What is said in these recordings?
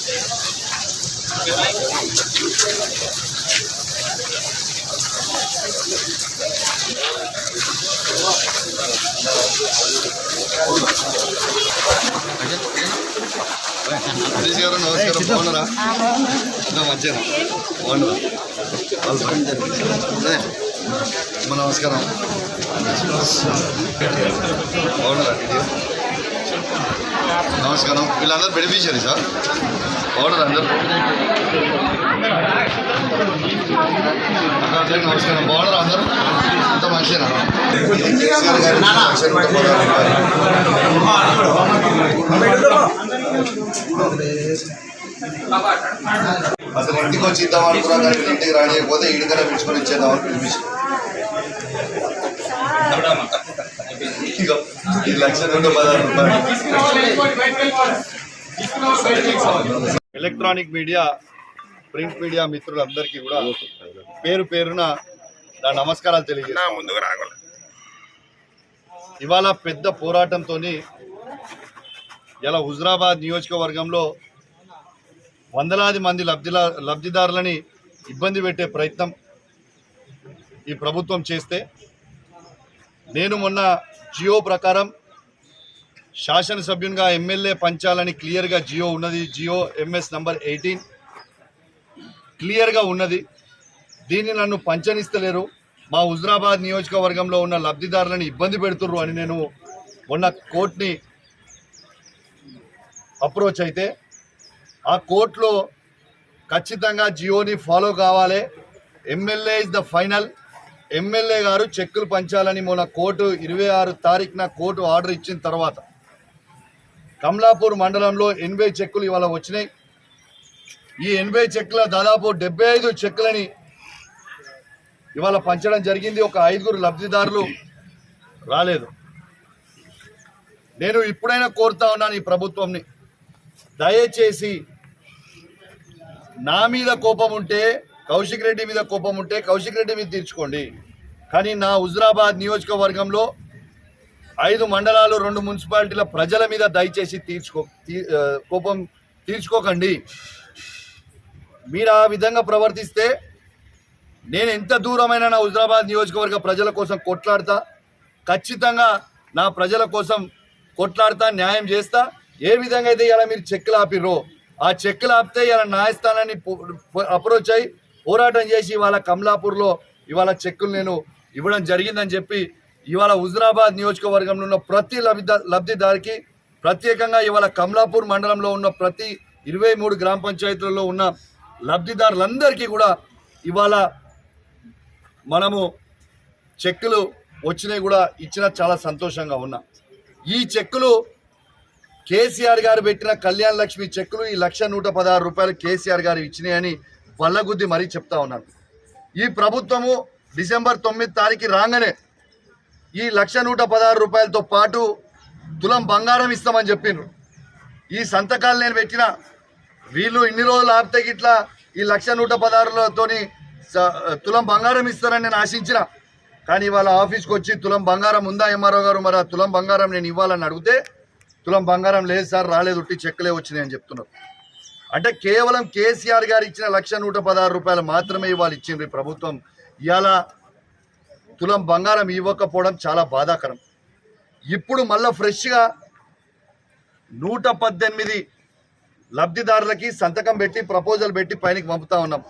నమస్కారం, బాగున్నారా? మంచిగా బాగున్నారా? నమస్కారం, బాగున్నారా? నమస్కారం. వీళ్ళందరూ బెనిఫిషియరీ సార్, బాగున్నారా అందరు? నమస్కారం, బాగున్నారా అందరూ? అంత మంచిగా అసలు ఇంటికి వచ్చి ఇద్దాం అనుకున్నా కానీ ఇంటికి రానియకపోతే ఈడికనే పిలుచుకొని ఇచ్చేద్దామని పిలిపించి 1,16,000 ఎలక్ట్రానిక్ మీడియా, ప్రింట్ మీడియా మిత్రులందరికీ కూడా పేరు పేరున నా నమస్కారాలు తెలియజేస్తాను. ఇవాళ పెద్ద పోరాటంతో ఇలా హుజరాబాద్ నియోజకవర్గంలో వందలాది మంది లబ్ధిదారులని ఇబ్బంది పెట్టే ప్రయత్నం ఈ ప్రభుత్వం చేస్తే, నేను మొన్న జియో ప్రకారం శాసనసభ్యునిగా ఎమ్మెల్యే పంచాలని క్లియర్గా జియో ఉన్నది. జియో ఎంఎస్ నంబర్ 18 క్లియర్గా ఉన్నది. దీన్ని నన్ను పంచనిస్తలేరు, మా హుజరాబాద్ నియోజకవర్గంలో ఉన్న లబ్ధిదారులను ఇబ్బంది పెడుతుర్రు అని నేను మొన్న కోర్టుని అప్రోచ్ అయితే, ఆ కోర్టులో ఖచ్చితంగా జియోని ఫాలో కావాలి, MLA is the final, MLA గారు చెక్కులు పంచాలని మొన్న కోర్టు 26 తారీఖున కోర్టు ఆర్డర్ ఇచ్చిన తర్వాత కమలాపూర్ మండలంలో 80 చెక్కులు ఇవాళ వచ్చినాయి. ఈ 80 చెక్కుల దాదాపు 75 చెక్కులని ఇవాళ పంచడం జరిగింది. ఒక 5 లబ్ధిదారులు రాలేదు. నేను ఇప్పుడైనా కోరుతా ఉన్నాను ఈ ప్రభుత్వంని, దయచేసి నా మీద కోపం ఉంటే, కౌశిక్ రెడ్డి మీద కోపం ఉంటే కౌశిక్ రెడ్డి మీద తీర్చుకోండి, కానీ నా హుజరాబాద్ నియోజకవర్గంలో 5 మండలాలు 2 మున్సిపాలిటీల ప్రజల మీద దయచేసి కోపం తీర్చుకోకండి. మీరు ఆ విధంగా ప్రవర్తిస్తే నేను ఎంత దూరమైనా నా హుజరాబాద్ నియోజకవర్గ ప్రజల కోసం కొట్లాడతా, ఖచ్చితంగా నా ప్రజల కోసం కొట్లాడతా, న్యాయం చేస్తా. ఏ విధంగా అయితే ఇలా మీరు చెక్కులు ఆపిర్రో, ఆ చెక్కులు ఆపితే ఇలా న్యాయస్థానాన్ని అప్రోచ్ అయ్యి పోరాటం చేసి ఇవాళ కమలాపూర్లో ఇవాళ చెక్కులు నేను ఇవ్వడం జరిగిందని చెప్పి ఇవాళ హుజరాబాద్ నియోజకవర్గంలో ఉన్న ప్రతి లబ్ధిదారికి, ప్రత్యేకంగా ఇవాళ కమలాపూర్ మండలంలో ఉన్న ప్రతి 23 గ్రామ పంచాయతీలలో ఉన్న లబ్ధిదారులందరికీ కూడా ఇవాళ మనము చెక్కులు వచ్చినాయి కూడా ఇచ్చిన చాలా సంతోషంగా ఉన్నా. ఈ చెక్కులు కేసీఆర్ గారు పెట్టిన కళ్యాణ లక్ష్మి చెక్కులు, ఈ 1,116 రూపాయలు కేసీఆర్ గారు ఇచ్చినాయని బల్లగుద్ది మరీ చెప్తా ఉన్నాను. ఈ ప్రభుత్వము డిసెంబర్ 9 తారీఖు రాగానే ఈ 1,116 రూపాయలతో పాటు తులం బంగారం ఇస్తామని చెప్పిండ్రు. ఈ సంతకాలు నేను పెట్టిన, వీళ్ళు ఇన్ని రోజులు ఆపితే ఇట్లా ఈ 1,116తోని తులం బంగారం ఇస్తారని నేను ఆశించిన, కానీ ఇవాళ ఆఫీస్కి వచ్చి తులం బంగారం ఉందా ఎంఆర్ఓ గారు, మరి ఆ తులం బంగారం నేను ఇవ్వాలని అడిగితే తులం బంగారం లేదు సార్, రాలేదు, ఉట్టి చెక్కులే వచ్చినాయి అని చెప్తున్నారు. అంటే కేవలం కేసీఆర్ గారు ఇచ్చిన 1,116 రూపాయలు మాత్రమే ఇవాళ ఇచ్చిండ్రు ఈ ప్రభుత్వం. ఇవాళ తులం బంగారం ఇవ్వకపోవడం చాలా బాధాకరం. ఇప్పుడు మళ్ళీ ఫ్రెష్గా 118 లబ్ధిదారులకి సంతకం పెట్టి ప్రపోజల్ పెట్టి పైనకి పంపుతా ఉన్నాం.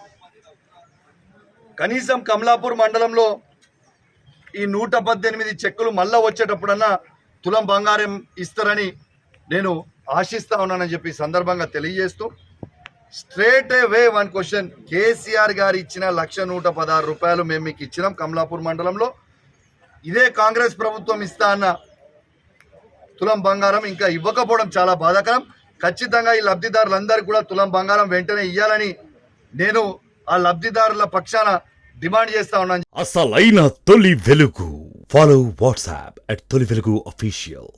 కనీసం కమలాపూర్ మండలంలో ఈ 118 చెక్కులు మళ్ళా వచ్చేటప్పుడన్నా తులం బంగారం ఇస్తారని నేను ఆశిస్తా ఉన్నానని చెప్పి సందర్భంగా తెలియజేస్తూ, straight away one question, KCR గారు ఇచ్చిన 1,116 రూపాయలు మేము మీకు ఇచ్చినాం కమలాపూర్ మండలంలో, ఇదే కాంగ్రెస్ ప్రభుత్వం ఇస్తా అన్న తులం బంగారం ఇంకా ఇవ్వకపోవడం చాలా బాధాకరం. ఖచ్చితంగా ఈ లబ్ధిదారులందరూ కూడా తులం బంగారం వెంటనే ఇవ్వాలని నేను ఆ లబ్ధిదారుల పక్షాన డిమాండ్ చేస్తా ఉన్నాను. అసలైన తొలి వెలుగు. ఫాలో వాట్సాప్ @తొలి వెలుగు official.